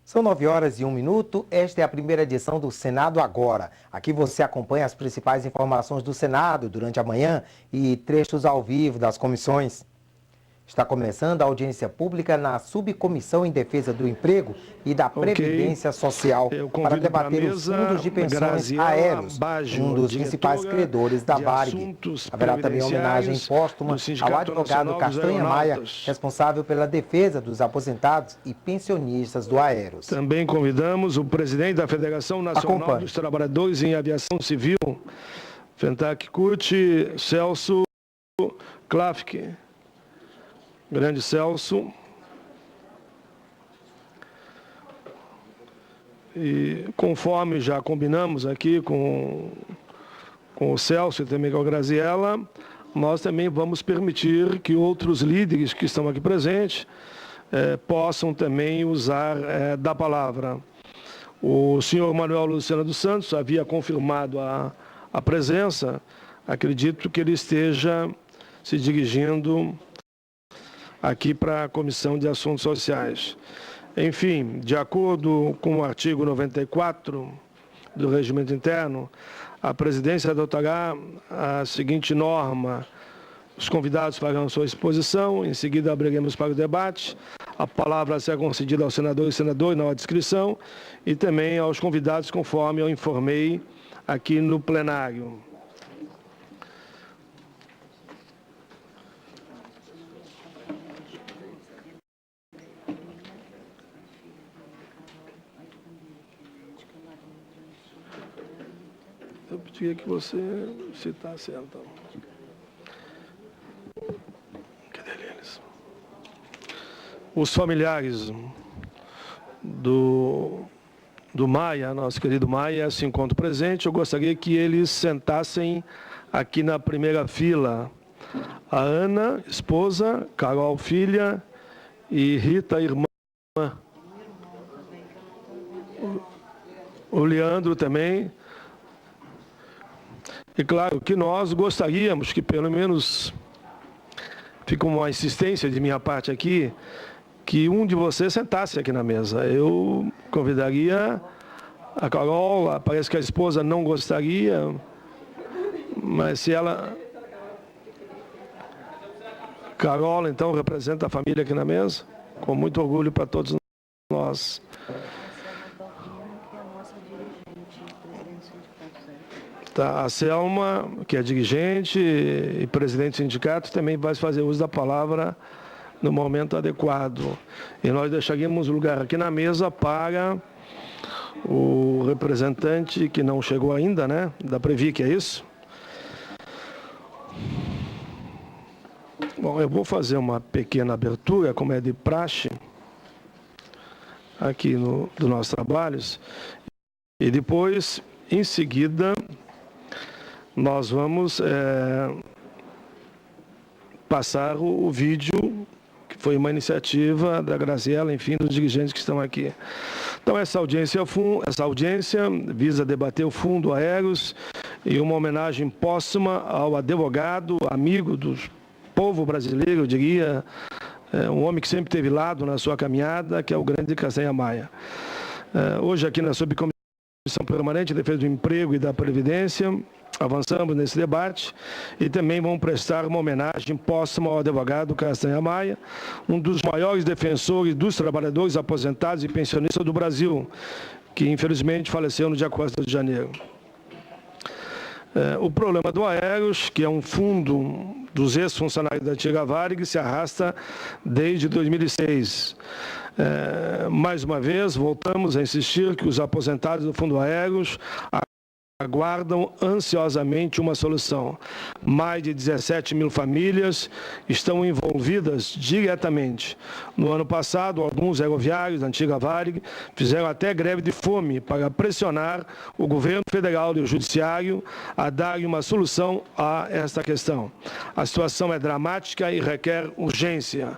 São 9h01. Esta é a primeira edição do Senado Agora. Aqui você acompanha as principais informações do Senado durante a manhã e trechos ao vivo das comissões. Está começando a audiência pública na Subcomissão em Defesa do Emprego e da Previdência Social para debater os fundos de pensões aéreos, um dos principais credores da Varig. Haverá também homenagem póstuma ao advogado Castanha Maia, responsável pela defesa dos aposentados e pensionistas do Aeros. Também convidamos o presidente da Federação Nacional dos Trabalhadores em Aviação Civil, Fentak Kuti, Celso Klafke. Grande Celso. E conforme já combinamos aqui com o Celso e também com a Graziella, nós também vamos permitir que outros líderes que estão aqui presentes possam também usar da palavra. O senhor Manuel Luciano dos Santos havia confirmado a presença, acredito que ele esteja se dirigindo aqui para a Comissão de Assuntos Sociais. Enfim, de acordo com o artigo 94 do Regimento Interno, a presidência adotará a seguinte norma: os convidados farão sua exposição, em seguida abriremos para o debate, a palavra será concedida ao senador e senador na descrição e também aos convidados, conforme eu informei aqui no plenário. Eu pediria que você citasse ela, então. Cadê eles? Os familiares do Maia, nosso querido Maia, se encontram presentes. Eu gostaria que eles sentassem aqui na primeira fila. A Ana, esposa, Carol, filha, e Rita, irmã. O Leandro também. E claro que nós gostaríamos que pelo menos, fica uma insistência de minha parte aqui, que um de vocês sentasse aqui na mesa. Eu convidaria a Carol, parece que a esposa não gostaria, mas se ela... Carol, então, representa a família aqui na mesa, com muito orgulho para todos nós. Tá, a Selma, que é dirigente e presidente do sindicato, também vai fazer uso da palavra no momento adequado. E nós deixaríamos lugar aqui na mesa para o representante que não chegou ainda, né, da Previc, é isso? Bom, eu vou fazer uma pequena abertura, como é de praxe, aqui dos nossos trabalhos, e depois, em seguida, nós vamos passar o vídeo, que foi uma iniciativa da Graziella, enfim, dos dirigentes que estão aqui. Então, essa audiência visa debater o Fundo Aéreos e uma homenagem póstuma ao advogado, amigo do povo brasileiro, eu diria, um homem que sempre teve lado na sua caminhada, que é o grande Castanha Maia. Hoje, aqui na Subcomissão Permanente de Defesa do Emprego e da Previdência, avançamos nesse debate e também vamos prestar uma homenagem póstuma ao advogado Castanha Maia, um dos maiores defensores dos trabalhadores aposentados e pensionistas do Brasil, que infelizmente faleceu no dia 4 de janeiro. O problema do Aeros, que é um fundo dos ex-funcionários da antiga Varig, se arrasta desde 2006. Mais uma vez, voltamos a insistir que os aposentados do Fundo Aeros aguardam ansiosamente uma solução. Mais de 17 mil famílias estão envolvidas diretamente. No ano passado, alguns aeroviários da antiga Varig fizeram até greve de fome para pressionar o governo federal e o judiciário a darem uma solução a esta questão. A situação é dramática e requer urgência.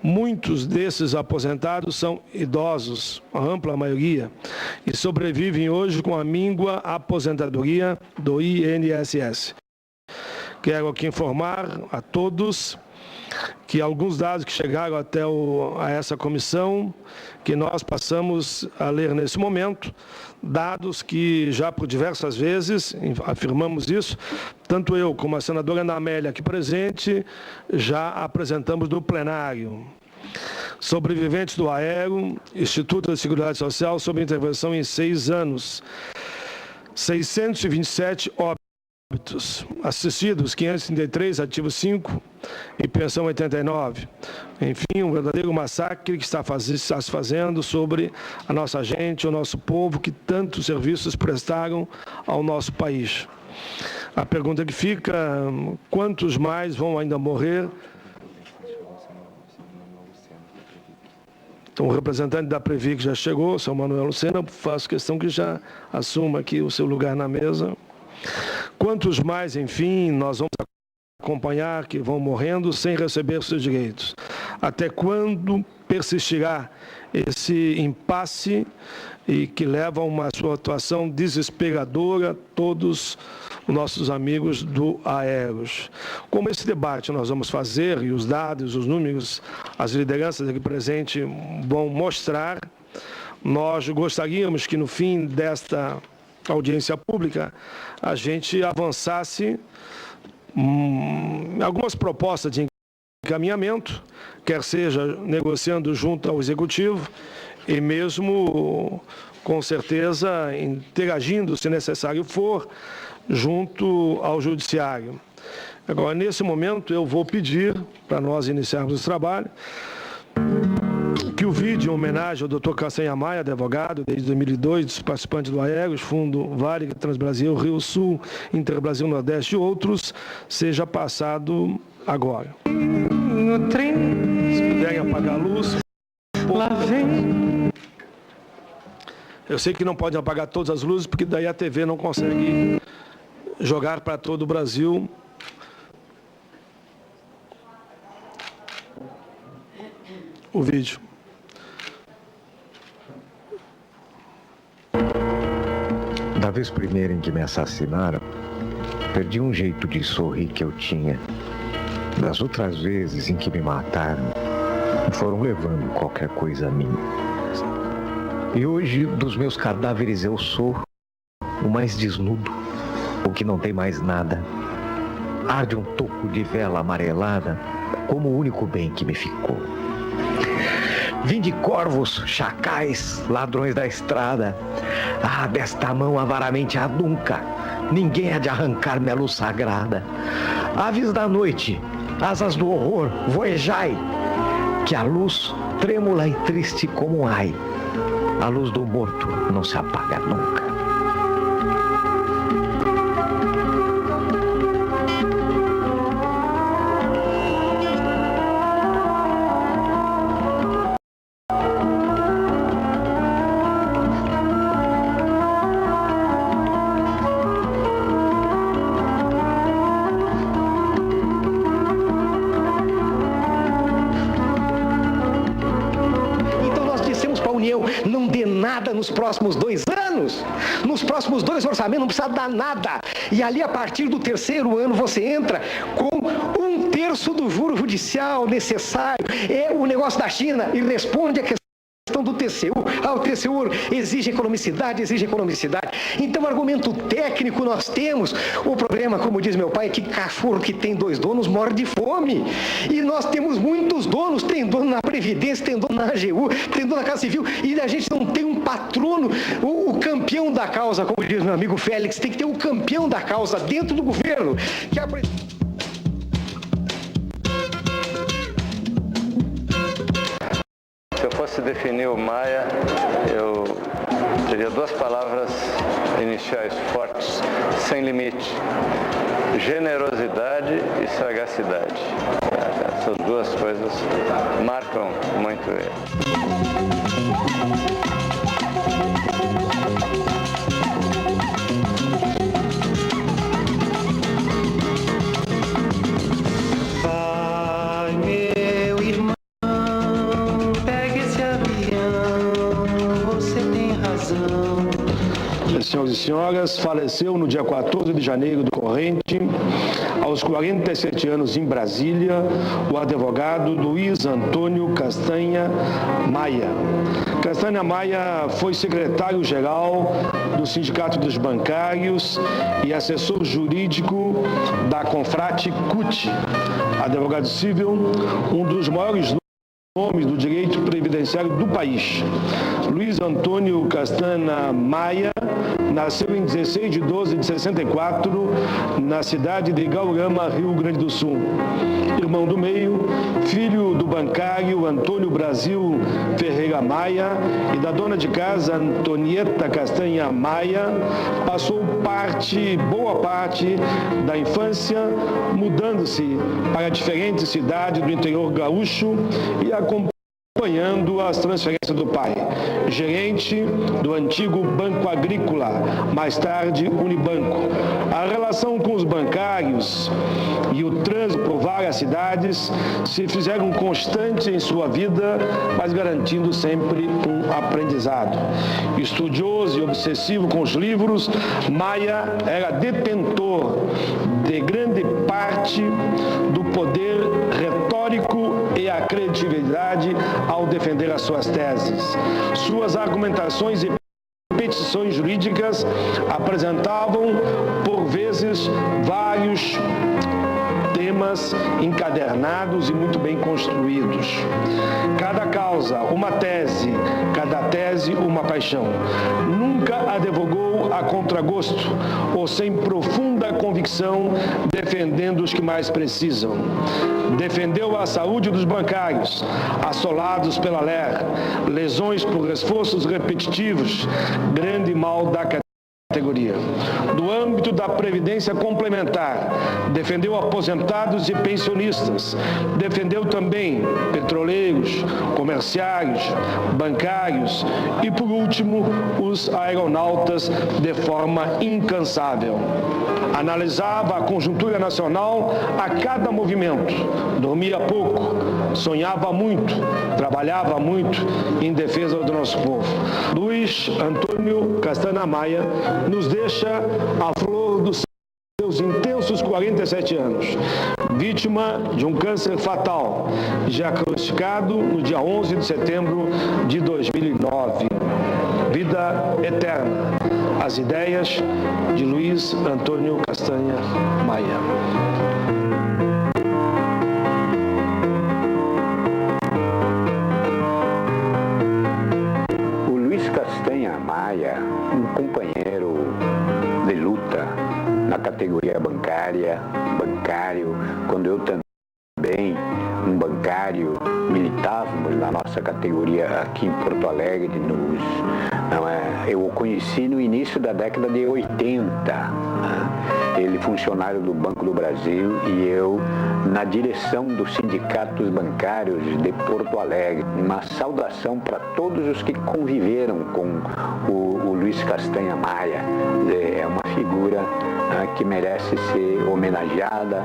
Muitos desses aposentados são idosos, a ampla maioria, e sobrevivem hoje com a míngua aposentadoria do INSS. Quero aqui informar a todos que alguns dados que chegaram até a essa comissão, que nós passamos a ler nesse momento, dados que já por diversas vezes afirmamos isso, tanto eu como a senadora Ana Amélia aqui presente, já apresentamos no plenário. Sobreviventes do aero, Instituto da Seguridade Social, sob intervenção em 6 anos, 627 óbitos, assistidos 533, ativos 5 e pensão 89. Enfim, um verdadeiro massacre que está se fazendo sobre a nossa gente, o nosso povo, que tantos serviços prestaram ao nosso país. A pergunta que fica, quantos mais vão ainda morrer? Então, o representante da Previc já chegou, o senhor Manuel Lucena, faço questão que já assuma aqui o seu lugar na mesa. Quantos mais, enfim, nós vamos acompanhar que vão morrendo sem receber seus direitos? Até quando persistirá esse impasse e que leva a uma sua atuação desesperadora todos os nossos amigos do Aeros? Como esse debate nós vamos fazer, e os dados, os números, as lideranças aqui presentes vão mostrar, nós gostaríamos que no fim desta audiência pública a gente avançasse algumas propostas de encaminhamento, quer seja negociando junto ao Executivo e mesmo, com certeza, interagindo, se necessário for, junto ao Judiciário. Agora, nesse momento, eu vou pedir, para nós iniciarmos esse trabalho, que o vídeo em homenagem ao Dr. Castanha Maia, advogado, desde 2002, participante do Aeros, Fundo Varig, Transbrasil, Rio Sul, Interbrasil Nordeste e outros, seja passado agora. Se puderem apagar a luz. Lá vem. Eu sei que não podem apagar todas as luzes, porque daí a TV não consegue jogar para todo o Brasil. O vídeo. Da vez primeira em que me assassinaram, perdi um jeito de sorrir que eu tinha. Das outras vezes em que me mataram, foram levando qualquer coisa a mim. E hoje, dos meus cadáveres, eu sou o mais desnudo, o que não tem mais nada. Arde um toco de vela amarelada, como o único bem que me ficou. Vim de corvos, chacais, ladrões da estrada. Ah, desta mão avaramente adunca, ninguém há de arrancar minha luz sagrada. Aves da noite, asas do horror, voejai, que a luz, trêmula e triste como um ai, a luz do morto não se apaga nunca. Não dê nada nos próximos 2 anos. Nos próximos 2 orçamentos não precisa dar nada. E ali, a partir do 3º ano, você entra com 1/3 do juro judicial necessário. É o negócio da China e responde a questão do TCU. O TCU exige economicidade, exige economicidade. Então, argumento técnico nós temos. O problema, como diz meu pai, é que cachorro que tem 2 donos morde de fome. E nós temos muitos donos. Tem dono na Previdência, tem dono na AGU, tem dono na Casa Civil. E a gente não tem um patrono, o campeão da causa, como diz meu amigo Félix. Tem que ter um campeão da causa dentro do governo. Que Se eu fosse definir o Maia, eu teria 2 palavras iniciais fortes, sem limite: generosidade e sagacidade. Essas 2 coisas marcam muito ele. senhores e senhoras, faleceu no dia 14 de janeiro do corrente, aos 47 anos, em Brasília, o advogado Luiz Antônio Castanha Maia. Castanha Maia foi secretário-geral do Sindicato dos Bancários e assessor jurídico da Confrate CUT, advogado civil, um dos maiores nomes do direito previdenciário do país. Luiz Antônio Castanha Maia nasceu em 16 de 12 de 64, na cidade de Guarulhama, Rio Grande do Sul. Irmão do meio, filho do bancário Antônio Brasil Ferreira Maia e da dona de casa Antonieta Castanha Maia, passou boa parte da infância mudando-se para diferentes cidades do interior gaúcho e acompanhando as transferências do pai, gerente do antigo Banco Agrícola, mais tarde Unibanco. A relação com os bancários e o trânsito por várias cidades se fizeram constantes em sua vida, mas garantindo sempre um aprendizado. Estudioso e obsessivo com os livros, Maia era detentor de grande parte do poder retórico e a criatividade ao defender as suas teses. Suas argumentações e petições jurídicas apresentavam, por vezes, vários temas encadernados e muito bem construídos. Cada causa, uma tese, cada tese, uma paixão. Nunca advogou a contragosto ou sem profunda convicção, defendendo os que mais precisam. Defendeu a saúde dos bancários, assolados pela LER, lesões por esforços repetitivos, grande mal da categoria. Do âmbito da previdência complementar, defendeu aposentados e pensionistas, defendeu também petroleiros, comerciários, bancários e, por último, os aeronautas de forma incansável. Analisava a conjuntura nacional a cada movimento, dormia pouco, sonhava muito, trabalhava muito em defesa do nosso povo. Luiz Antônio Castanha Maia nos deixa a flor dos seus intensos 47 anos, vítima de um câncer fatal, diagnosticado no dia 11 de setembro de 2009. Vida eterna. As ideias de Luiz Antônio Castanha Maia. O Luiz Castanha Maia, um companheiro de luta na categoria bancário, quando eu também, um bancário, militávamos na nossa categoria aqui em Porto Alegre, eu o conheci no início da década de 80, ele funcionário do Banco do Brasil e eu na direção dos sindicatos bancários de Porto Alegre. Uma saudação para todos os que conviveram com o Luiz Castanha Maia. É uma figura que merece ser homenageada,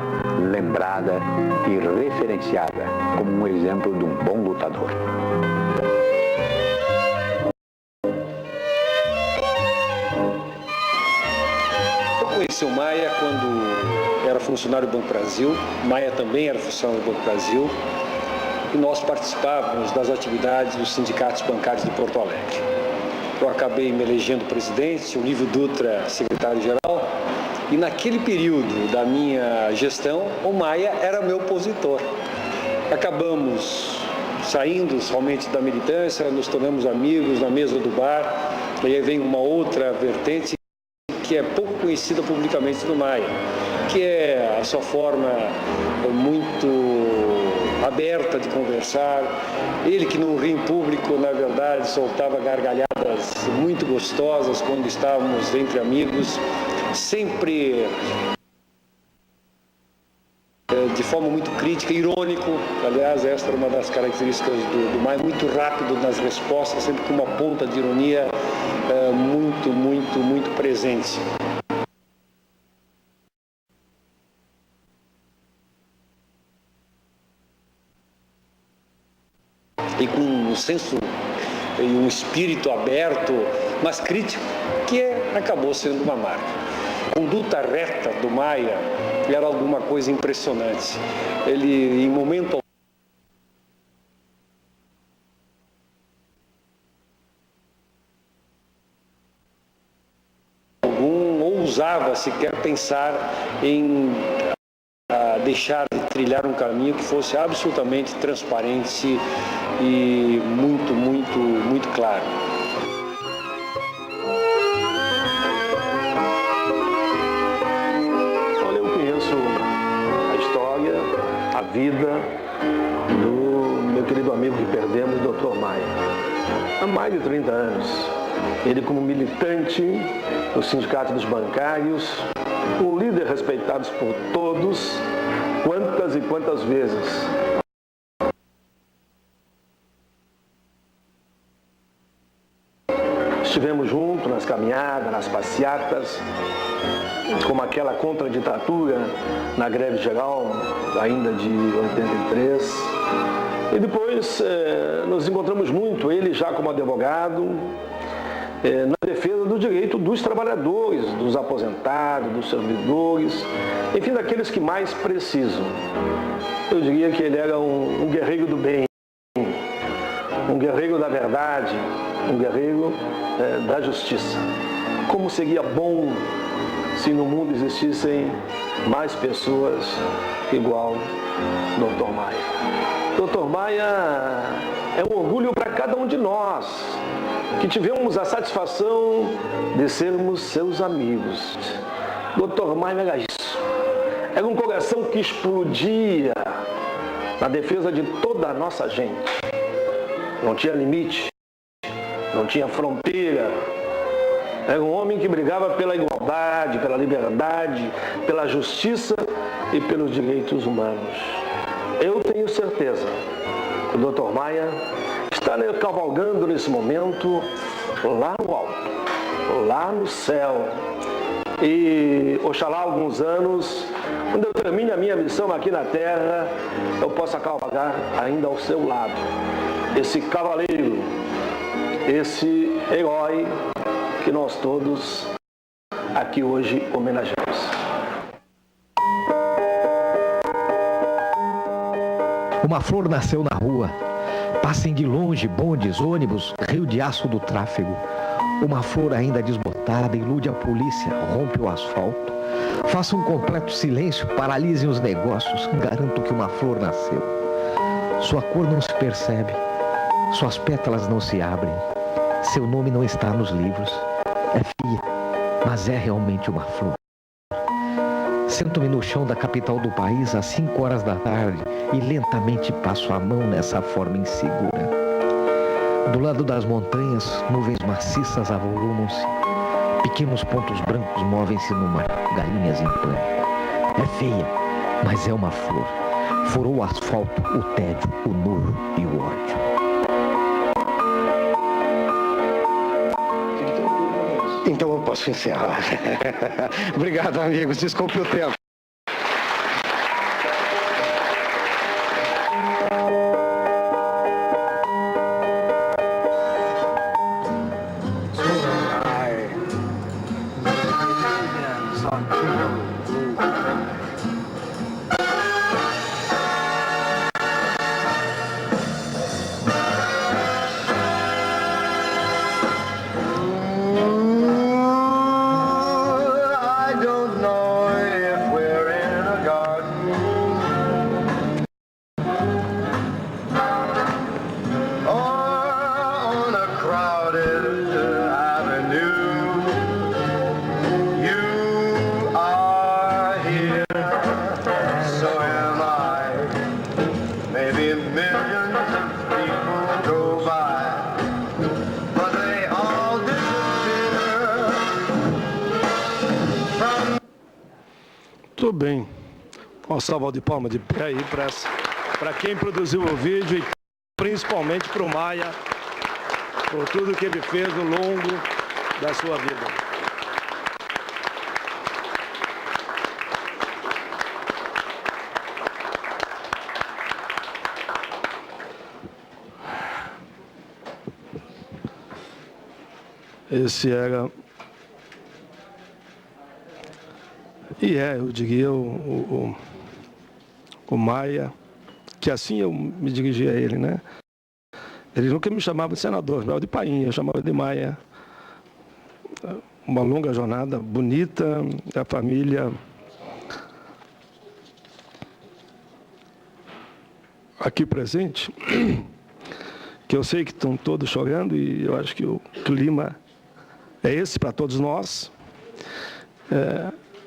lembrada e referenciada como um exemplo de um bom lutador. Eu conheci o Maia quando era funcionário do Banco Brasil. Maia também era funcionário do Banco Brasil. E nós participávamos das atividades dos sindicatos bancários de Porto Alegre. Eu acabei me elegendo presidente, o Lívio Dutra secretário-geral. E naquele período da minha gestão, o Maia era meu opositor. Acabamos saindo somente da militância, nos tornamos amigos na mesa do bar. E aí vem uma outra vertente que é pouco conhecida publicamente do Maia, que é a sua forma muito aberta de conversar. Ele que não ri em público, na verdade, soltava gargalhadas muito gostosas quando estávamos entre amigos, sempre de forma muito crítica, irônico. Aliás, esta era uma das características do Maia, muito rápido nas respostas, sempre com uma ponta de ironia muito presente. E com um senso e um espírito aberto, mas crítico. que acabou sendo uma marca. A conduta reta do Maia era alguma coisa impressionante. Ele, em momento algum, ousava sequer pensar em deixar de trilhar um caminho que fosse absolutamente transparente e muito claro. Olha, eu conheço a história, a vida do meu querido amigo que perdemos, Dr. Maia. Há mais de 30 anos. Ele como militante do Sindicato dos Bancários, um líder respeitado por todos, quantas e quantas vezes estivemos juntos nas caminhadas, nas passeatas, como aquela contra a ditadura na greve geral, ainda de 83. E depois nos encontramos muito, ele já como advogado, na defesa do direito dos trabalhadores, dos aposentados, dos servidores, enfim, daqueles que mais precisam. Eu diria que ele era um guerreiro do bem, um guerreiro da verdade, um guerreiro da justiça. Como seria bom se no mundo existissem mais pessoas igual Dr. Maia. Dr. Maia é um orgulho para cada um de nós, que tivemos a satisfação de sermos seus amigos. Dr. Maia era isso. Era um coração que explodia na defesa de toda a nossa gente. Não tinha limite, não tinha fronteira. Era um homem que brigava pela igualdade, pela liberdade, pela justiça e pelos direitos humanos. Eu tenho certeza que o Dr. Maia está cavalgando nesse momento lá no alto, lá no céu. E oxalá alguns anos, quando eu termine a minha missão aqui na Terra, eu possa cavalgar ainda ao seu lado. Esse cavaleiro, esse herói que nós todos aqui hoje homenageamos. Uma flor nasceu na rua. Passem de longe bondes, ônibus, rio de aço do tráfego. Uma flor ainda desbotada ilude a polícia, rompe o asfalto. Faça um completo silêncio, paralisem os negócios. Garanto que uma flor nasceu. Sua cor não se percebe, suas pétalas não se abrem. Seu nome não está nos livros. É feia, mas é realmente uma flor. Sento-me no chão da capital do país às 5 horas da tarde e lentamente passo a mão nessa forma insegura. Do lado das montanhas, nuvens maciças avolumam-se. Pequenos pontos brancos movem-se no mar, galinhas em pânico. É feia, mas é uma flor. Furou o asfalto, o tédio, o nojo e o ódio. Então eu posso encerrar. Obrigado, amigos. Desculpe o tempo. Muito bem. Uma salva de palmas de pé aí para quem produziu o vídeo e principalmente para o Maia, por tudo que ele fez ao longo da sua vida. Esse era eu diria o Maia, que assim eu me dirigia a ele, né? Ele nunca me chamava de senador, me chamava de Painha, eu chamava de Maia. Uma longa jornada, bonita, a família aqui presente, que eu sei que estão todos chorando e eu acho que o clima é esse para todos nós,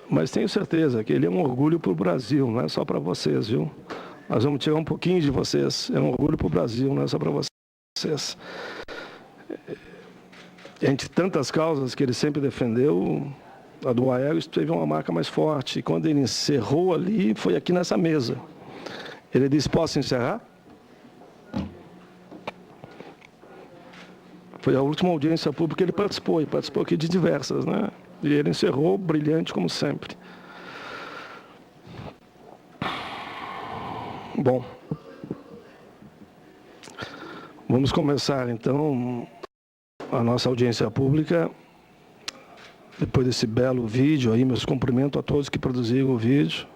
mas tenho certeza que ele é um orgulho para o Brasil, não é só para vocês, viu? Nós vamos tirar um pouquinho de vocês, é um orgulho para o Brasil, não é só para vocês. Entre tantas causas que ele sempre defendeu, a do Aeros teve uma marca mais forte. E quando ele encerrou ali, foi aqui nessa mesa. Ele disse, posso encerrar? Foi a última audiência pública que ele participou, e participou aqui de diversas, né? E ele encerrou brilhante como sempre. Bom, vamos começar então a nossa audiência pública. Depois desse belo vídeo aí, meus cumprimentos a todos que produziram o vídeo.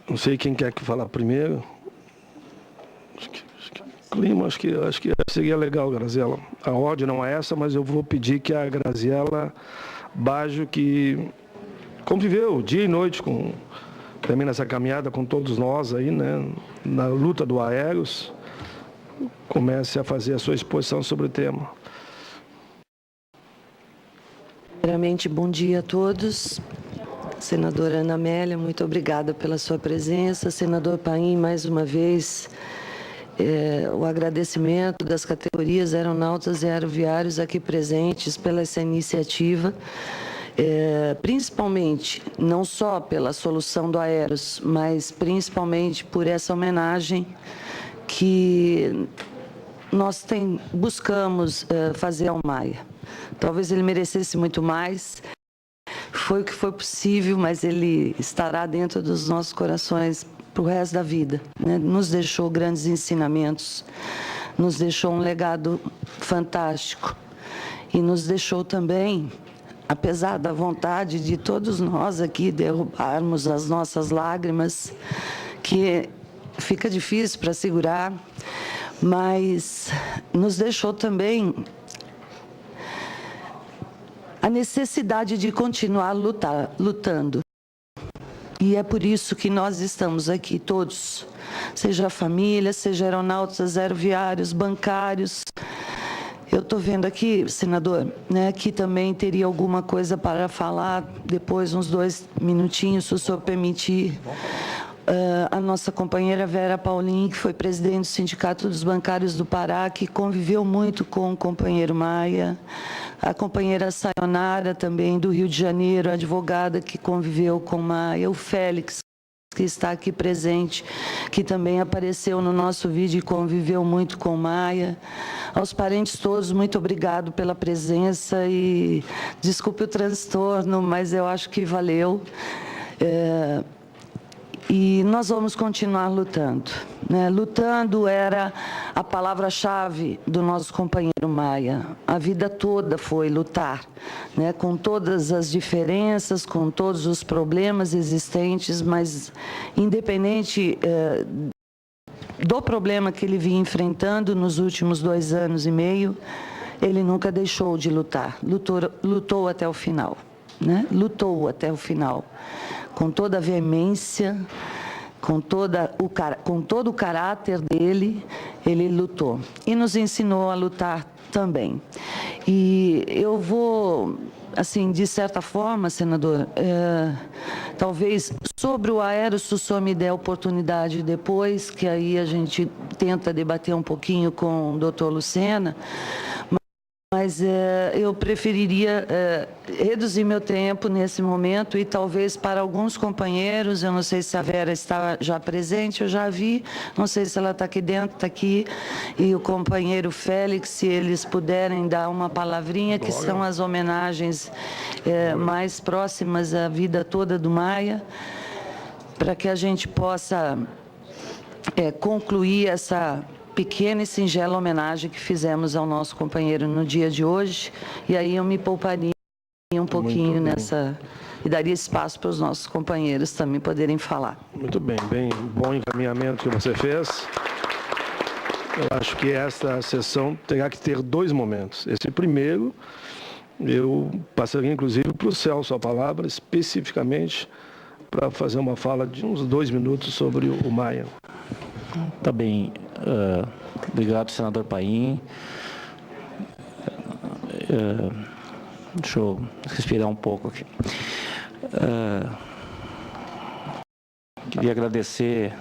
Não sei quem quer que falar primeiro. Clima, acho que seria legal, Graziela. A ordem não é essa, mas eu vou pedir que a Graziela Baggio, que conviveu dia e noite também nessa caminhada com todos nós aí, né, na luta do Aeros, comece a fazer a sua exposição sobre o tema. Primeiramente, bom dia a todos. Senadora Ana Amélia, muito obrigada pela sua presença. Senador Paim, mais uma vez, o agradecimento das categorias aeronautas e aeroviários aqui presentes pela essa iniciativa, principalmente, não só pela solução do Aeros, mas principalmente por essa homenagem que nós buscamos fazer ao Maia. Talvez ele merecesse muito mais, foi o que foi possível, mas ele estará dentro dos nossos corações para o resto da vida, né? Nos deixou grandes ensinamentos, nos deixou um legado fantástico e nos deixou também, apesar da vontade de todos nós aqui derrubarmos as nossas lágrimas, que fica difícil para segurar, mas nos deixou também a necessidade de continuar lutando. E é por isso que nós estamos aqui todos, seja a família, seja aeronautas, aeroviários, bancários. Eu estou vendo aqui, senador, né, que também teria alguma coisa para falar, depois uns 2 minutinhos, se o senhor permitir. A nossa companheira Vera Paulin, que foi presidente do Sindicato dos Bancários do Pará, que conviveu muito com o companheiro Maia, a companheira Sayonara, também do Rio de Janeiro, advogada que conviveu com Maia, o Félix, que está aqui presente, que também apareceu no nosso vídeo e conviveu muito com Maia. Aos parentes todos, muito obrigado pela presença e desculpe o transtorno, mas eu acho que valeu. E nós vamos continuar lutando, né? Lutando era a palavra-chave do nosso companheiro Maia. A vida toda foi lutar, né? Com todas as diferenças, com todos os problemas existentes, mas independente do problema que ele vinha enfrentando nos últimos 2 anos e meio, ele nunca deixou de lutar, lutou até o final, né? Lutou até o final. Com toda a veemência, com todo o caráter dele, ele lutou. E nos ensinou a lutar também. E eu vou, assim, de certa forma, senador, talvez sobre o Aeros, se o senhor me der a oportunidade depois, que aí a gente tenta debater um pouquinho com o doutor Lucena, mas eu preferiria reduzir meu tempo nesse momento e talvez para alguns companheiros, eu não sei se a Vera está já presente, eu já vi, não sei se ela está aqui dentro, está aqui, e o companheiro Félix, se eles puderem dar uma palavrinha, que são as homenagens mais próximas à vida toda do Maia, para que a gente possa concluir essa pequena e singela homenagem que fizemos ao nosso companheiro no dia de hoje, e aí eu me pouparia um pouquinho nessa... E daria espaço para os nossos companheiros também poderem falar. Muito bem, bom encaminhamento que você fez. Eu acho que esta sessão terá que ter 2 momentos. Esse primeiro, eu passaria inclusive para o Celso a palavra, especificamente para fazer uma fala de uns 2 minutos sobre o Maia. Tá bem. Obrigado, senador Paim. Deixa eu respirar um pouco aqui. Queria agradecer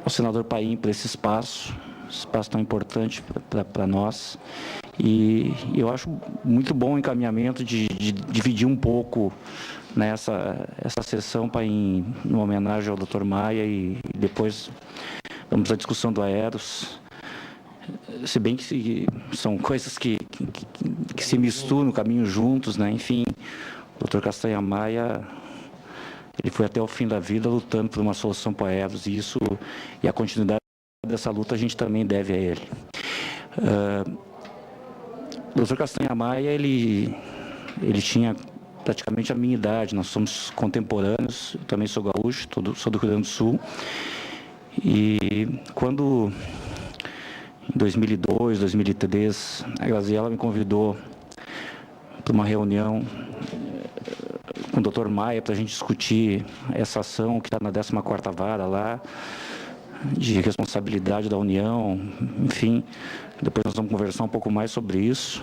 ao senador Paim por esse espaço tão importante para nós. E eu acho muito bom o encaminhamento de dividir um pouco nessa sessão para em uma homenagem ao Dr. Maia e depois vamos à discussão do Aeros. Se bem que são coisas que se misturam no caminho juntos, né? Enfim, o Dr. Castanha Maia, ele foi até o fim da vida lutando por uma solução para o Aeros e a continuidade dessa luta a gente também deve a ele. O Dr. Castanha Maia, ele tinha praticamente a minha idade, nós somos contemporâneos, eu também sou gaúcho, sou do Rio Grande do Sul, e quando, em 2002, 2003, a Graziela me convidou para uma reunião com o Dr. Maia para a gente discutir essa ação que está na 14ª Vara lá, de responsabilidade da União, enfim, depois nós vamos conversar um pouco mais sobre isso.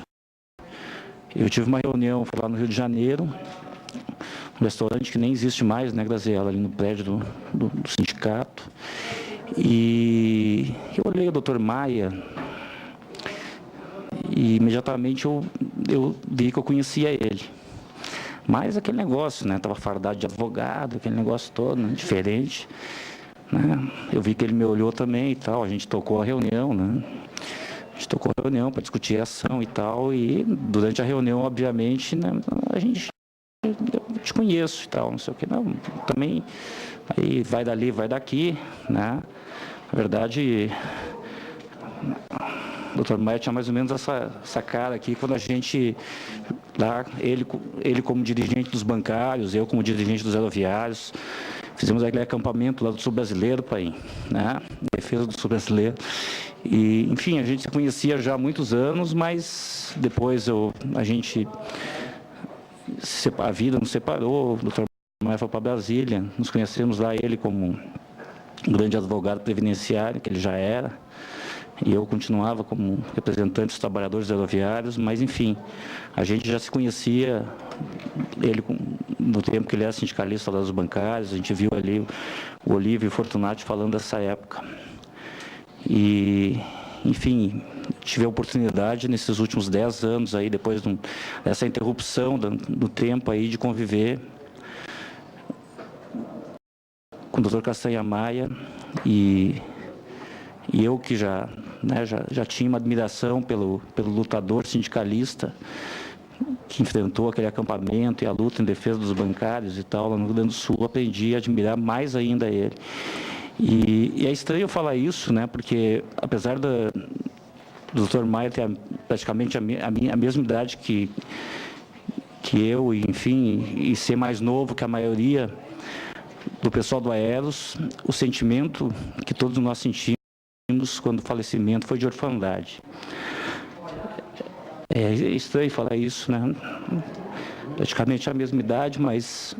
Eu tive uma reunião, foi lá no Rio de Janeiro, um restaurante que nem existe mais, né, Graziela, ali no prédio do sindicato, e eu olhei o Dr. Maia e imediatamente eu vi que eu conhecia ele. Mas aquele negócio, né, estava fardado de advogado, aquele negócio todo, né, diferente. Né? Eu vi que ele me olhou também e tal, a gente tocou a reunião, né? A gente tocou a reunião para discutir a ação e tal, e durante a reunião, obviamente, né, eu te conheço e tal, não sei o que, não, também, aí vai dali, vai daqui, né? Na verdade, o Dr. Maia tinha mais ou menos essa cara aqui, quando a gente, lá, ele como dirigente dos bancários, eu como dirigente dos aeroviários, fizemos aquele acampamento lá do Sul Brasileiro, Paim, né? Defesa do Sul Brasileiro. E, enfim, a gente se conhecia já há muitos anos, mas depois a vida nos separou, o Dr. Maia foi para Brasília, nos conhecemos lá, ele como um grande advogado previdenciário, que ele já era, e eu continuava como representante dos trabalhadores aeroviários, mas, enfim, a gente já se conhecia, ele no tempo que ele era sindicalista lá dos bancários, a gente viu ali o Olívio Fortunati falando dessa época. E, enfim, tive a oportunidade nesses últimos 10 anos aí, depois dessa interrupção do tempo aí de conviver com o Dr. Castanha Maia e eu que já tinha uma admiração pelo lutador sindicalista que enfrentou aquele acampamento e a luta em defesa dos bancários e tal, lá no Rio Grande do Sul, aprendi a admirar mais ainda ele. E é estranho eu falar isso, né, porque apesar do Dr. Maia ter praticamente a mesma idade que eu, enfim, e ser mais novo que a maioria do pessoal do Aeros, o sentimento que todos nós sentimos quando o falecimento foi de orfandade. É estranho falar isso, né? Praticamente a mesma idade, mas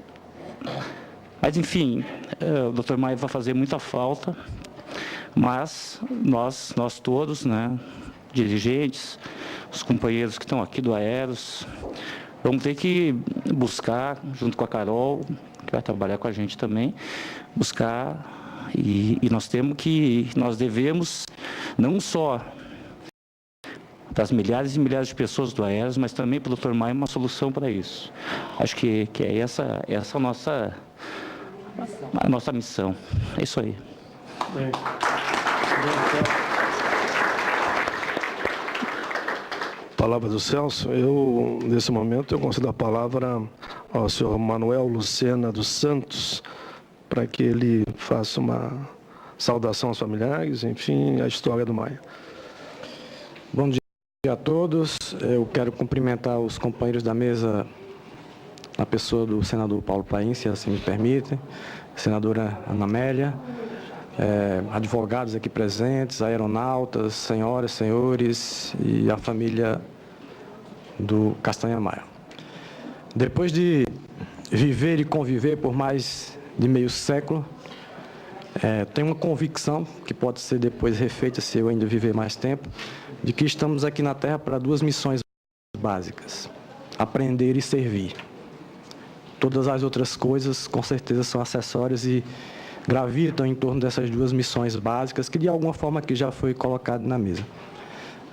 enfim, o Dr. Maia vai fazer muita falta, mas nós todos, né, dirigentes, os companheiros que estão aqui do Aeros, vamos ter que buscar, junto com a Carol, que vai trabalhar com a gente também, buscar, e nós devemos, não só das milhares e milhares de pessoas do Aeros, mas também para o Dr. Maia uma solução para isso. Acho que é essa a nossa missão. É isso aí. Palavra do Celso. Nesse momento, eu concedo a palavra ao senhor Manuel Lucena dos Santos, para que ele faça uma saudação aos familiares, enfim, a história do Maia. Bom dia a todos. Eu quero cumprimentar os companheiros da mesa, a pessoa do senador Paulo Paim, se assim me permitem, senadora Ana Amélia, advogados aqui presentes, aeronautas, senhoras, senhores e a família do Castanha Maia. Depois de viver e conviver por mais de meio século, tenho uma convicção, que pode ser depois refeita se eu ainda viver mais tempo, de que estamos aqui na Terra para duas missões básicas: aprender e servir. Todas as outras coisas, com certeza, são acessórias e gravitam em torno dessas duas missões básicas, que de alguma forma aqui já foi colocado na mesa.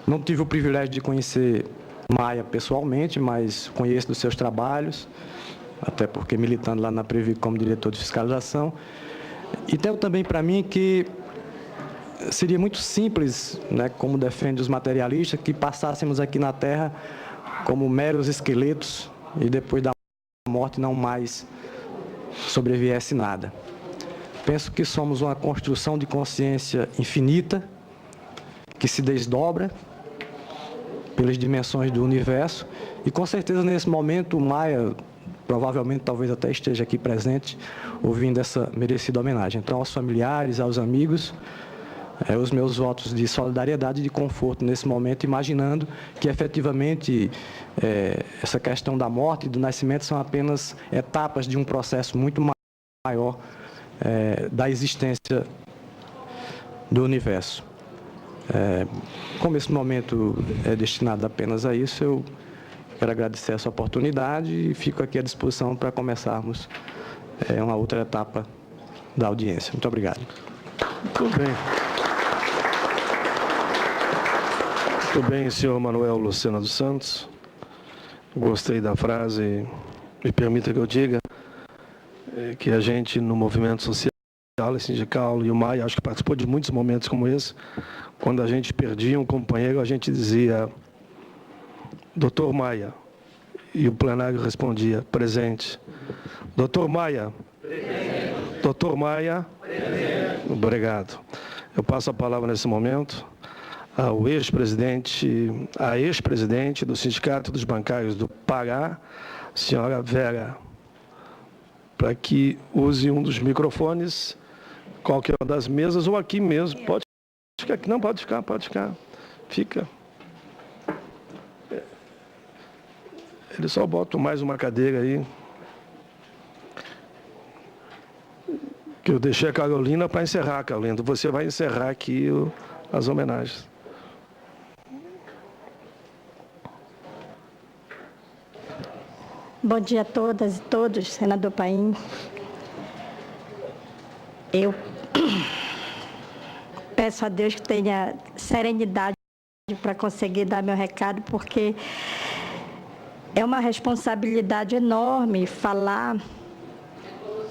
Não tive o privilégio de conhecer Maia pessoalmente, mas conheço dos seus trabalhos, até porque militando lá na Previ como diretor de fiscalização. E tenho também para mim que seria muito simples, né, como defende os materialistas, que passássemos aqui na Terra como meros esqueletos e depois da morte não mais sobreviesse nada. Penso que somos uma construção de consciência infinita, que se desdobra pelas dimensões do universo, e com certeza nesse momento o Maia provavelmente talvez até esteja aqui presente ouvindo essa merecida homenagem. Então, aos familiares, aos amigos, os meus votos de solidariedade e de conforto nesse momento, imaginando que efetivamente essa questão da morte e do nascimento são apenas etapas de um processo muito maior da existência do universo. Como esse momento é destinado apenas a isso, eu quero agradecer essa oportunidade e fico aqui à disposição para começarmos uma outra etapa da audiência. Muito obrigado. Muito bem. Muito bem, senhor Manuel Lucena dos Santos. Gostei da frase. Me permita que eu diga que a gente, no movimento social e sindical, e o Maia, acho que participou de muitos momentos como esse, quando a gente perdia um companheiro, a gente dizia: Doutor Maia, e o plenário respondia: presente. Doutor Maia. Presente. Doutor Maia. Presente. Obrigado. Eu passo a palavra nesse momento ao à ex-presidente do Sindicato dos Bancários do Pará, senhora Vera, para que use um dos microfones, qualquer uma das mesas, ou aqui mesmo. Pode ficar aqui. Não, pode ficar. Fica. Ele só bota mais uma cadeira aí. Que eu deixei a Carolina para encerrar, Carolina. Você vai encerrar aqui as homenagens. Bom dia a todas e todos, senador Paim. Eu peço a Deus que tenha serenidade para conseguir dar meu recado, porque é uma responsabilidade enorme falar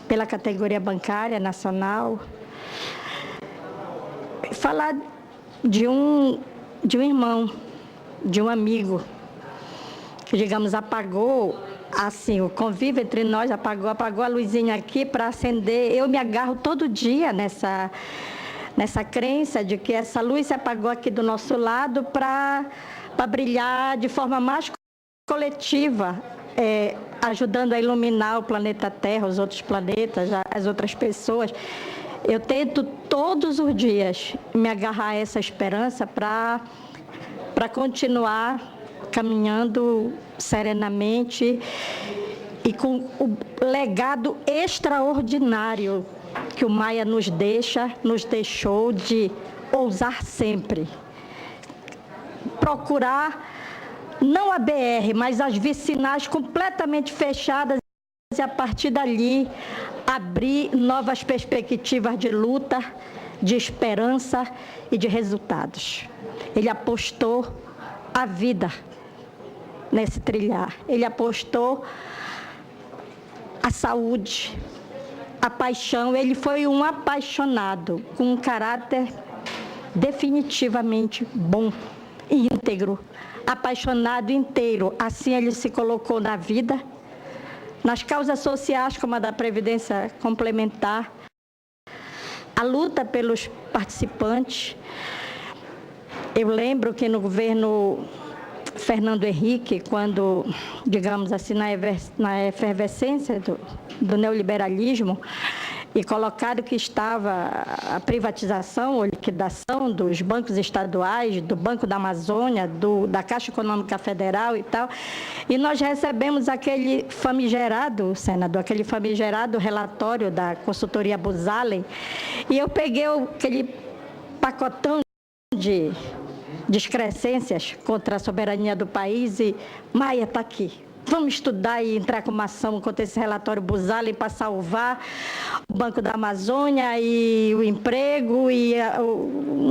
pela categoria bancária nacional, falar de um irmão, de um amigo, que, digamos, apagou, assim, o convívio entre nós, apagou a luzinha aqui para acender. Eu me agarro todo dia nessa crença de que essa luz se apagou aqui do nosso lado para brilhar de forma mais coletiva, ajudando a iluminar o planeta Terra, os outros planetas, as outras pessoas. Eu tento todos os dias me agarrar a essa esperança para continuar caminhando serenamente e com o legado extraordinário que o Maia nos deixou de ousar sempre. Procurar não a BR, mas as vicinais completamente fechadas e a partir dali abrir novas perspectivas de luta, de esperança e de resultados. Ele apostou a vida nesse trilhar. Ele apostou a saúde, a paixão. Ele foi um apaixonado, com um caráter definitivamente bom e íntegro. Apaixonado inteiro. Assim ele se colocou na vida, nas causas sociais, como a da Previdência Complementar, a luta pelos participantes. Eu lembro que no governo Fernando Henrique, quando, digamos assim, na efervescência do neoliberalismo, e colocado que estava a privatização ou liquidação dos bancos estaduais, do Banco da Amazônia, da Caixa Econômica Federal e tal, e nós recebemos aquele famigerado, senador, aquele famigerado relatório da consultoria Buzalen, e eu peguei aquele pacotão de excrescências contra a soberania do país e, Maia, está aqui. Vamos estudar e entrar com uma ação contra esse relatório Buzalen para salvar o Banco da Amazônia e o emprego e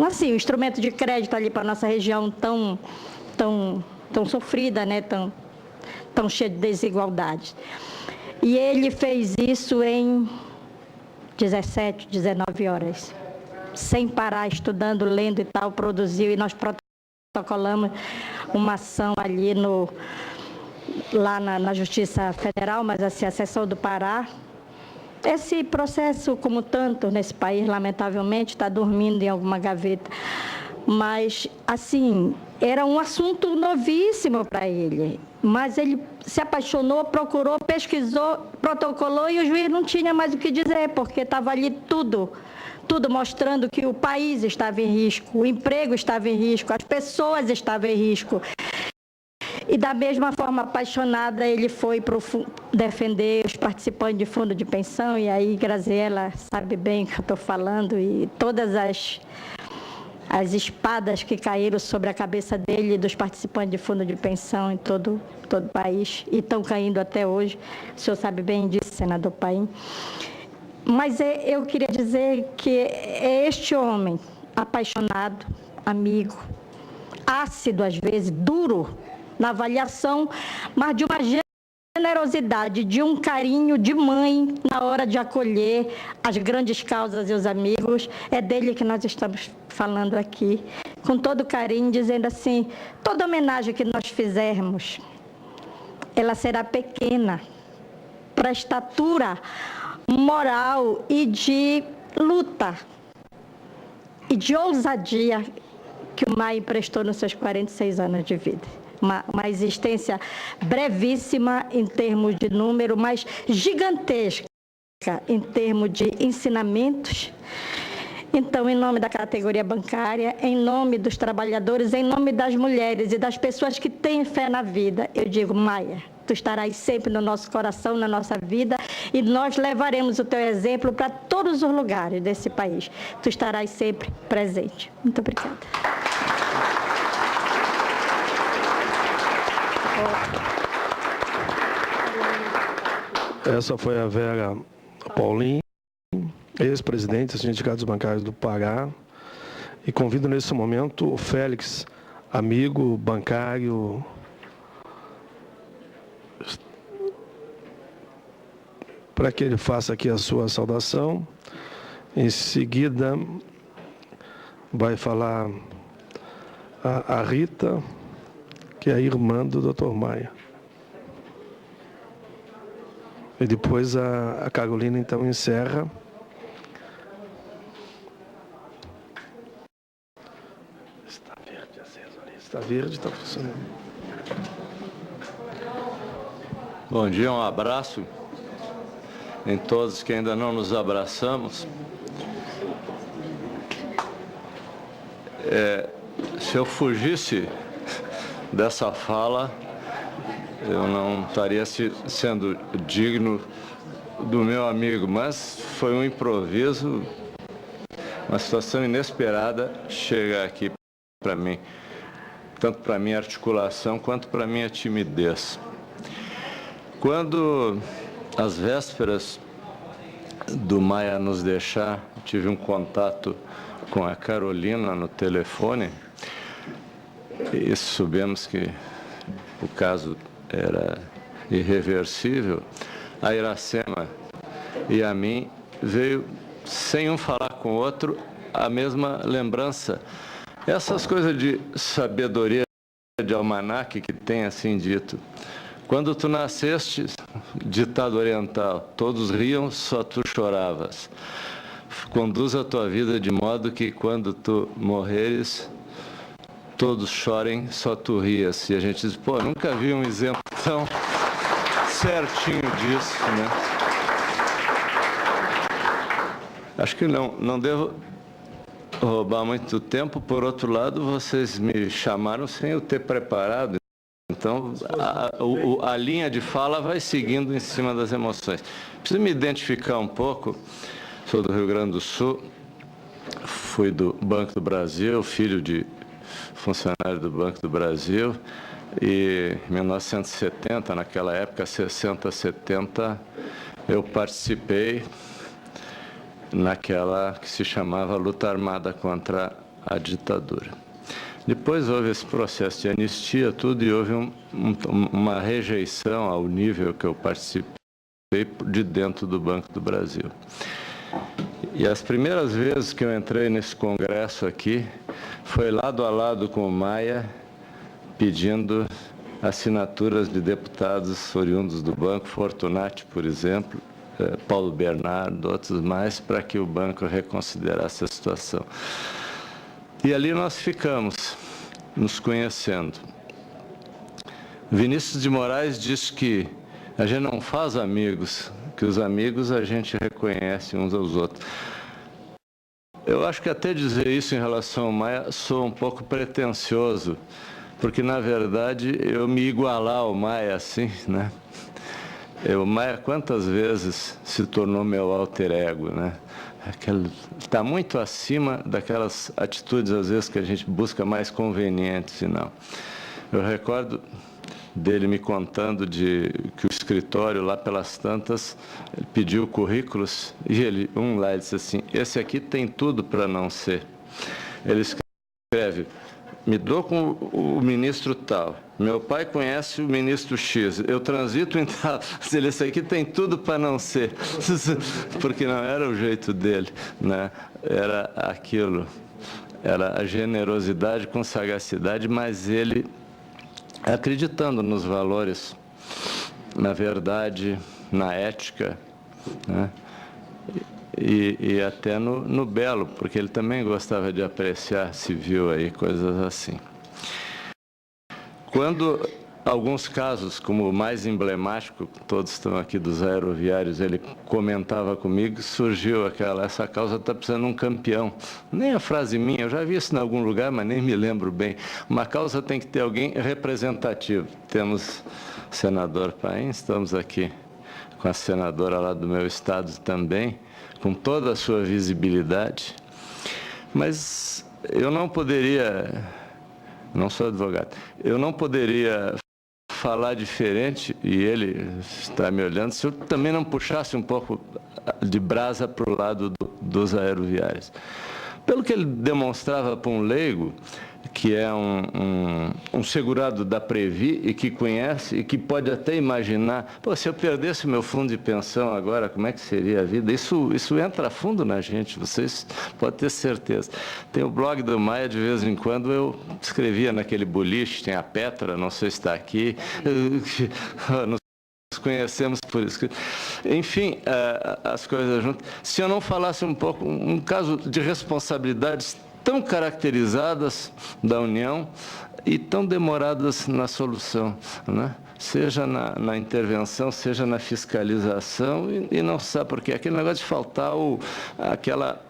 assim, o instrumento de crédito ali para a nossa região tão sofrida, né? tão cheia de desigualdades. E ele fez isso em 17, 19 horas, sem parar, estudando, lendo e tal, produziu, e nós protocolamos uma ação ali lá na Justiça Federal, mas assim, a seção do Pará. Esse processo, como tanto nesse país, lamentavelmente, está dormindo em alguma gaveta. Mas, assim, era um assunto novíssimo para ele. Mas ele se apaixonou, procurou, pesquisou, protocolou e o juiz não tinha mais o que dizer, porque estava ali tudo mostrando que o país estava em risco, o emprego estava em risco, as pessoas estavam em risco. E da mesma forma apaixonada, ele foi defender os participantes de fundo de pensão, e aí Graziela sabe bem o que eu estou falando, e todas as espadas que caíram sobre a cabeça dele e dos participantes de fundo de pensão em todo o país, e estão caindo até hoje, o senhor sabe bem disso, senador Paim. Mas eu queria dizer que é este homem apaixonado, amigo, ácido às vezes, duro na avaliação, mas de uma generosidade, de um carinho de mãe na hora de acolher as grandes causas e os amigos. É dele que nós estamos falando aqui, com todo carinho, dizendo assim, toda homenagem que nós fizermos, ela será pequena para a estatura moral e de luta e de ousadia que o Maia emprestou nos seus 46 anos de vida. Uma existência brevíssima em termos de número, mas gigantesca em termos de ensinamentos. Então, em nome da categoria bancária, em nome dos trabalhadores, em nome das mulheres e das pessoas que têm fé na vida, eu digo, Maia, tu estarás sempre no nosso coração, na nossa vida, e nós levaremos o teu exemplo para todos os lugares desse país. Tu estarás sempre presente. Muito obrigada. Essa foi a Vera Paulin, ex-presidente dos sindicatos bancários do Pará, e convido nesse momento o Félix, amigo bancário, para que ele faça aqui a sua saudação. Em seguida, vai falar a Rita, que é a irmã do Dr. Maia. E depois a Carolina, então, encerra. Está verde, aceso ali. Está verde, está funcionando. Bom dia, um abraço em todos que ainda não nos abraçamos. Se eu fugisse dessa fala, eu não estaria sendo digno do meu amigo, mas foi um improviso, uma situação inesperada chegar aqui para mim, tanto para minha articulação quanto para minha timidez. Quando, às vésperas do Maia nos deixar, tive um contato com a Carolina no telefone e soubemos que o caso era irreversível, a Iracema e a mim veio, sem um falar com o outro, a mesma lembrança. Essas coisas de sabedoria de almanaque que tem assim dito. Quando tu nasceste, ditado oriental, todos riam, só tu choravas. Conduz a tua vida de modo que quando tu morreres, todos chorem, só tu rias. E a gente diz, pô, nunca vi um exemplo tão certinho disso, né? Acho que não devo roubar muito tempo. Por outro lado, vocês me chamaram sem eu ter preparado. Então, a linha de fala vai seguindo em cima das emoções. Preciso me identificar um pouco. Sou do Rio Grande do Sul, fui do Banco do Brasil, filho de funcionário do Banco do Brasil. E em 1970, naquela época, 60, 70, eu participei naquela que se chamava luta armada contra a ditadura. Depois houve esse processo de anistia, tudo, e houve uma rejeição ao nível que eu participei de dentro do Banco do Brasil. E as primeiras vezes que eu entrei nesse congresso aqui, foi lado a lado com o Maia, pedindo assinaturas de deputados oriundos do banco, Fortunati, por exemplo, Paulo Bernardo, outros mais, para que o banco reconsiderasse a situação. E ali nós ficamos, nos conhecendo. Vinícius de Moraes disse que a gente não faz amigos, que os amigos a gente reconhece uns aos outros. Eu acho que até dizer isso em relação ao Maia sou um pouco pretensioso, porque, na verdade, eu me igualar ao Maia assim, né? O Maia, quantas vezes se tornou meu alter ego, né? Está muito acima daquelas atitudes, às vezes, que a gente busca mais convenientes, e não. Eu recordo dele me contando que o escritório, lá pelas tantas, ele pediu currículos, e ele disse assim, esse aqui tem tudo para não ser. Ele escreve, me dou com o ministro tal, meu pai conhece o ministro X, eu transito em tal, esse aqui tem tudo para não ser, porque não era o jeito dele, né? Era aquilo, era a generosidade com sagacidade, mas ele acreditando nos valores, na verdade, na ética, né? E até no belo, porque ele também gostava de apreciar civil aí, coisas assim. Quando alguns casos, como o mais emblemático, todos estão aqui dos aeroviários, ele comentava comigo, surgiu essa causa está precisando de um campeão. Nem a frase minha, eu já vi isso em algum lugar, mas nem me lembro bem. Uma causa tem que ter alguém representativo. Temos o senador Paim, estamos aqui com a senadora lá do meu estado também, com toda a sua visibilidade, mas eu não poderia, não sou advogado, eu não poderia falar diferente, e ele está me olhando, se eu também não puxasse um pouco de brasa para o lado dos aeroviários. Pelo que ele demonstrava para um leigo, que é um segurado da Previ e que conhece e que pode até imaginar, pô, se eu perdesse o meu fundo de pensão agora, como é que seria a vida? Isso entra fundo na gente, vocês podem ter certeza. Tem o blog do Maia, de vez em quando eu escrevia naquele boliche, tem a Petra, não sei se está aqui, nos conhecemos por isso. Enfim, as coisas juntas. Se eu não falasse um pouco, um caso de responsabilidades tão caracterizadas da União e tão demoradas na solução, né? Seja na intervenção, seja na fiscalização, e não se sabe por quê. Aquele negócio de faltar aquela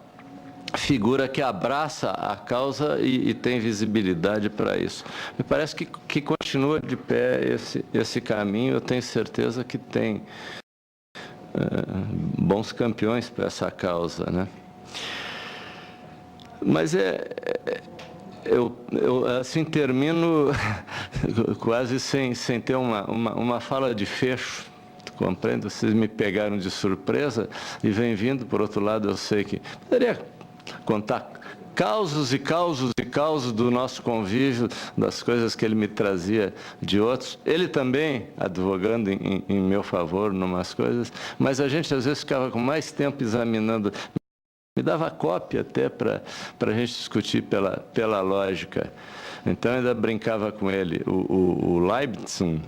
figura que abraça a causa e tem visibilidade para isso. Me parece que continua de pé esse caminho, eu tenho certeza que tem bons campeões para essa causa, né? Mas eu assim termino quase sem ter uma fala de fecho, compreende? Vocês me pegaram de surpresa e vem vindo, por outro lado, eu sei que poderia contar causos e causos e causos do nosso convívio, das coisas que ele me trazia de outros. Ele também advogando em meu favor, numas coisas, mas a gente às vezes ficava com mais tempo examinando. Me dava cópia até para a gente discutir pela lógica. Então, eu ainda brincava com ele. O Leibniz, um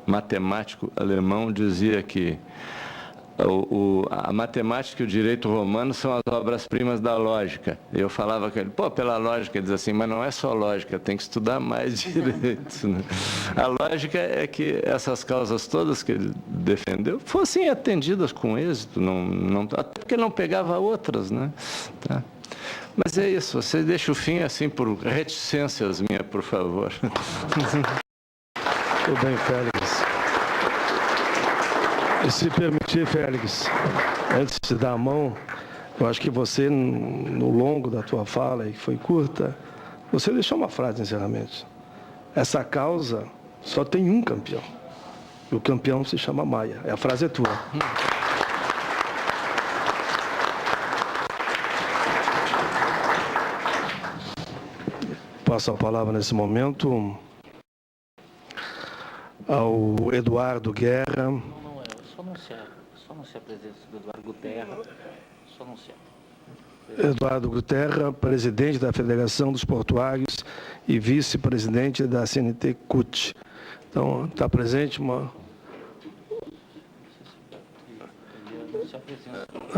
matemático alemão, dizia que a matemática e o direito romano são as obras-primas da lógica. Eu falava com ele, pela lógica, ele diz assim, mas não é só lógica, tem que estudar mais direito. Né? A lógica é que essas causas todas que ele defendeu fossem atendidas com êxito, até porque ele não pegava outras, né? Tá. Mas é isso, você deixa o fim assim por reticências minhas, por favor. Tudo bem, Félix. E se permitir, Félix, antes de dar a mão, eu acho que você, no longo da tua fala, e que foi curta, você deixou uma frase de encerramento. Essa causa só tem um campeão. E o campeão se chama Maia. A frase é tua. Passo a palavra nesse momento ao Eduardo Guerra. Só anunciar a presença do Eduardo Guterra. Só anunciar. Eduardo Guterra, presidente da Federação dos Portuários e vice-presidente da CNT CUT. Então, está presente uma...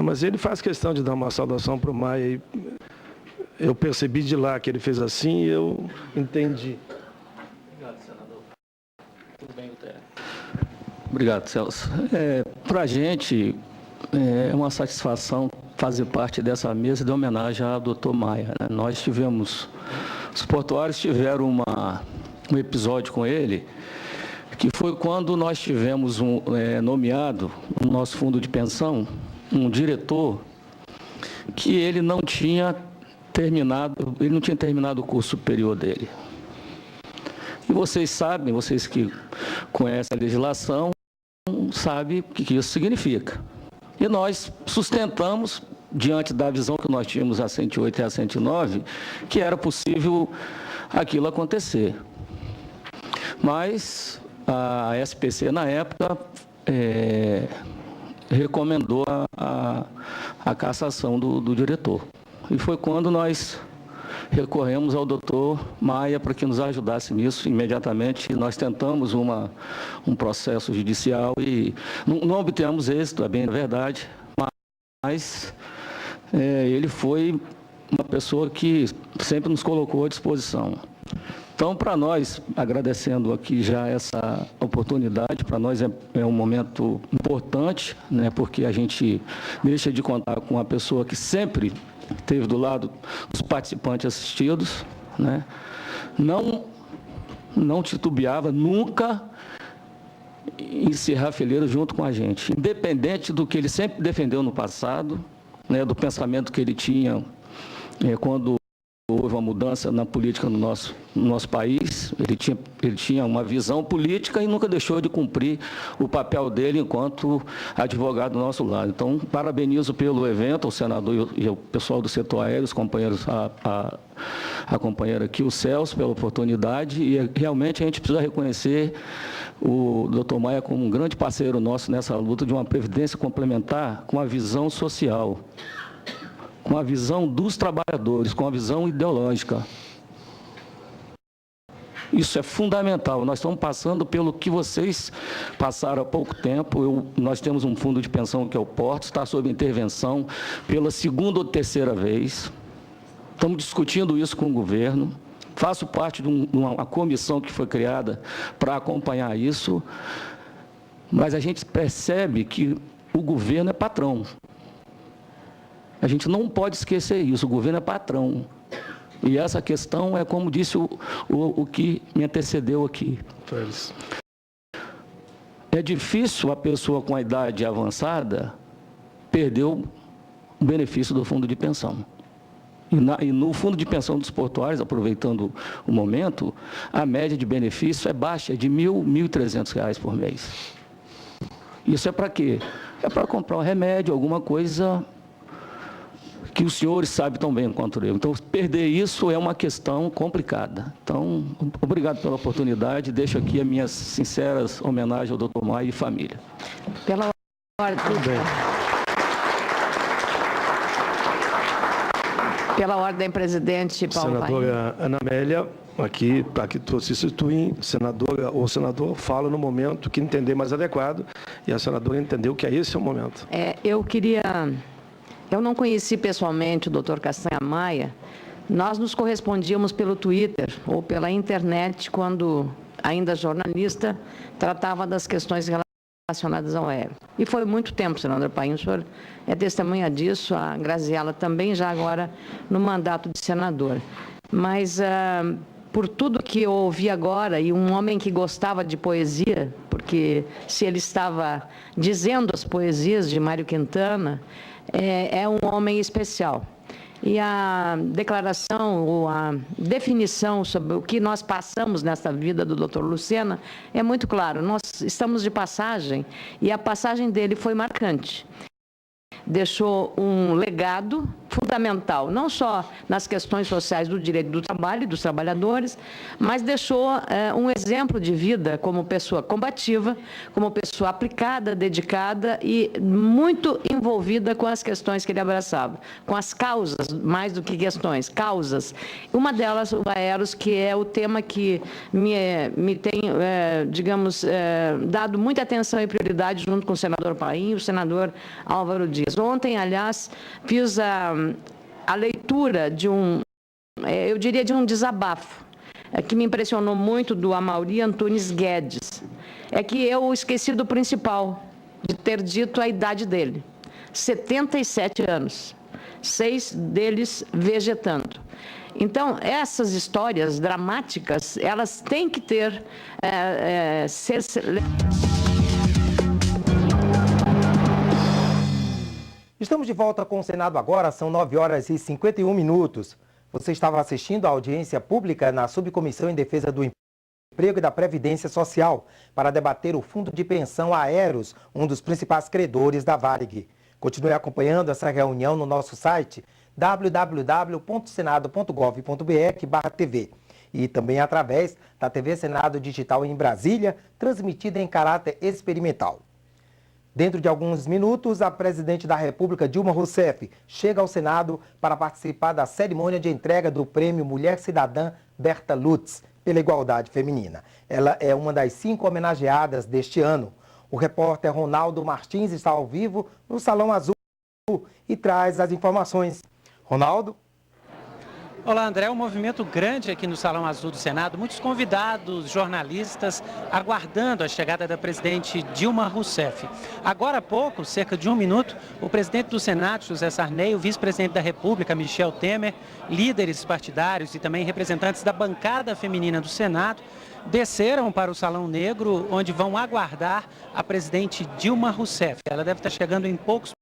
Mas ele faz questão de dar uma saudação para o Maia. Eu percebi de lá que ele fez assim e eu entendi. Obrigado, senador. Tudo bem, Guterra? Obrigado, Celso. Para a gente é uma satisfação fazer parte dessa mesa de homenagem ao Dr. Maia. Né? Nós tivemos, os portuários tiveram um episódio com ele, que foi quando nós tivemos nomeado no nosso fundo de pensão um diretor que ele não tinha terminado o curso superior dele. E vocês sabem, vocês que conhecem a legislação, sabem o que isso significa. E nós sustentamos, diante da visão que nós tínhamos a 108 e a 109, que era possível aquilo acontecer. Mas a SPC, na época, recomendou a cassação do diretor. E foi quando nós recorremos ao doutor Maia para que nos ajudasse nisso. Imediatamente nós tentamos um processo judicial e não obtivemos êxito, é bem verdade, mas ele foi uma pessoa que sempre nos colocou à disposição. Então, para nós, agradecendo aqui já essa oportunidade, para nós é um momento importante, né, porque a gente deixa de contar com uma pessoa que sempre esteve do lado dos participantes assistidos, né, não titubeava nunca em encerrar a fileira junto com a gente, independente do que ele sempre defendeu no passado, né, do pensamento que ele tinha quando houve uma mudança na política no nosso país. Ele tinha uma visão política e nunca deixou de cumprir o papel dele enquanto advogado do nosso lado. Então, parabenizo pelo evento, o senador e o pessoal do setor aéreo, os companheiros, a companheira aqui, o Celso, pela oportunidade, e realmente a gente precisa reconhecer o Dr. Maia como um grande parceiro nosso nessa luta de uma previdência complementar com a visão social, com a visão dos trabalhadores, com a visão ideológica. Isso é fundamental. Nós estamos passando pelo que vocês passaram há pouco tempo. Nós temos um fundo de pensão que é o Portos, está sob intervenção pela segunda ou terceira vez. Estamos discutindo isso com o governo. Faço parte de uma comissão que foi criada para acompanhar isso, mas a gente percebe que o governo é patrão. A gente não pode esquecer isso, o governo é patrão. E essa questão é como disse o que me antecedeu aqui. É difícil a pessoa com a idade avançada perder o benefício do fundo de pensão. E no fundo de pensão dos portuários, aproveitando o momento, a média de benefício é baixa, é de R$ 1.000, R$ 1.300 por mês. Isso é para quê? É para comprar um remédio, alguma coisa que os senhores sabem tão bem quanto eu. Então, perder isso é uma questão complicada. Então, obrigado pela oportunidade. Deixo aqui as minhas sinceras homenagens ao Dr. Maia e família. Pela ordem. Tudo bem. Pela ordem, presidente Paulo Paim. Senadora Ana Amélia, aqui para que tu se situem, o senador fala no momento que entender mais adequado e a senadora entendeu que esse é o momento. Eu não conheci pessoalmente o doutor Castanha Maia, nós nos correspondíamos pelo Twitter ou pela internet quando, ainda jornalista, tratava das questões relacionadas ao aéreo. E foi muito tempo, senador Paim, o senhor é testemunha disso, a Graziela também, já agora no mandato de senador. Mas, por tudo que eu ouvi agora, e um homem que gostava de poesia, porque se ele estava dizendo as poesias de Mário Quintana, é um homem especial. E a declaração, ou a definição sobre o que nós passamos nessa vida do Dr. Lucena é muito claro. Nós estamos de passagem e a passagem dele foi marcante. Deixou um legado fundamental, não só nas questões sociais do direito do trabalho e dos trabalhadores, mas deixou um exemplo de vida como pessoa combativa, como pessoa aplicada, dedicada e muito envolvida com as questões que ele abraçava, com as causas, mais do que questões, causas. Uma delas, o Aeros, que é o tema que me tem, dado muita atenção e prioridade junto com o senador Paim e o senador Álvaro Dias. Ontem, aliás, fiz a leitura de eu diria de um desabafo, que me impressionou muito, do Amaury Antunes Guedes. É que eu esqueci do principal, de ter dito a idade dele, 77 anos, 6 deles vegetando. Então, essas histórias dramáticas, elas têm que ser... Estamos de volta com o Senado agora, são 9h51. Você estava assistindo à audiência pública na Subcomissão em Defesa do Emprego e da Previdência Social para debater o fundo de pensão Aeros, um dos principais credores da Varig. Continue acompanhando essa reunião no nosso site www.senado.gov.br/TV e também através da TV Senado Digital em Brasília, transmitida em caráter experimental. Dentro de alguns minutos, a presidente da República, Dilma Rousseff, chega ao Senado para participar da cerimônia de entrega do Prêmio Mulher Cidadã Berta Lutz pela Igualdade Feminina. Ela é uma das 5 homenageadas deste ano. O repórter Ronaldo Martins está ao vivo no Salão Azul e traz as informações. Ronaldo? Olá, André. Um movimento grande aqui no Salão Azul do Senado. Muitos convidados, jornalistas, aguardando a chegada da presidente Dilma Rousseff. Agora há pouco, cerca de 1 minuto, o presidente do Senado, José Sarney, o vice-presidente da República, Michel Temer, líderes partidários e também representantes da bancada feminina do Senado, desceram para o Salão Negro, onde vão aguardar a presidente Dilma Rousseff. Ela deve estar chegando em poucos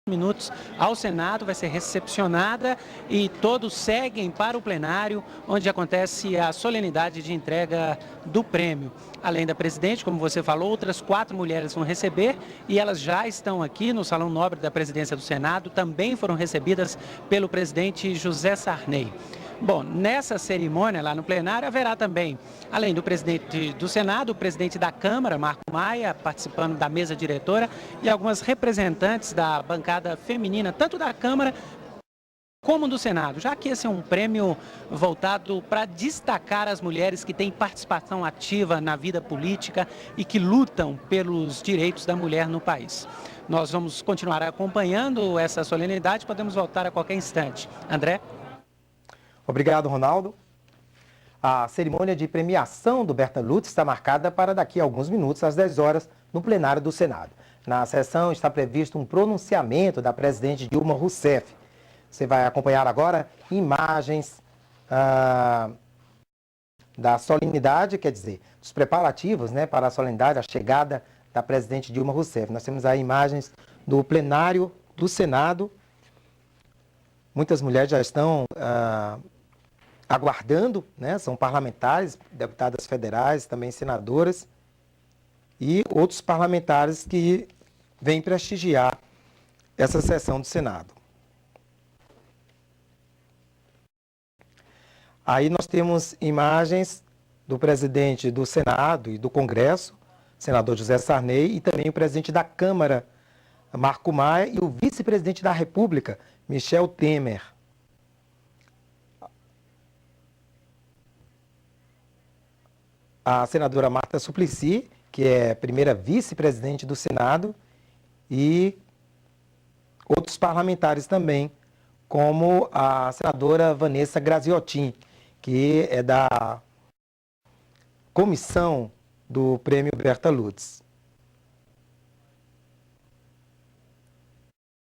minutos ao Senado, vai ser recepcionada e todos seguem para o plenário, onde acontece a solenidade de entrega do prêmio. Além da presidente, como você falou, outras 4 mulheres vão receber e elas já estão aqui no Salão Nobre da Presidência do Senado, também foram recebidas pelo presidente José Sarney. Bom, nessa cerimônia lá no plenário haverá também, além do presidente do Senado, o presidente da Câmara, Marco Maia, participando da mesa diretora e algumas representantes da bancada feminina, tanto da Câmara como do Senado, já que esse é um prêmio voltado para destacar as mulheres que têm participação ativa na vida política e que lutam pelos direitos da mulher no país. Nós vamos continuar acompanhando essa solenidade, podemos voltar a qualquer instante. André? Obrigado, Ronaldo. A cerimônia de premiação do Berta Lutz está marcada para daqui a alguns minutos, às 10 horas, no plenário do Senado. Na sessão está previsto um pronunciamento da presidente Dilma Rousseff. Você vai acompanhar agora imagens da solenidade, quer dizer, dos preparativos, para a solenidade, a chegada da presidente Dilma Rousseff. Nós temos aí imagens do plenário do Senado. Muitas mulheres já estão aguardando, são parlamentares, deputadas federais, também senadoras e outros parlamentares que vêm prestigiar essa sessão do Senado. Aí nós temos imagens do presidente do Senado e do Congresso, senador José Sarney, e também o presidente da Câmara, Marco Maia, e o vice-presidente da República, Michel Temer. a senadora Marta Suplicy, que é primeira vice-presidente do Senado, e outros parlamentares também, como a senadora Vanessa Graziotin, que é da comissão do Prêmio Berta Lutz.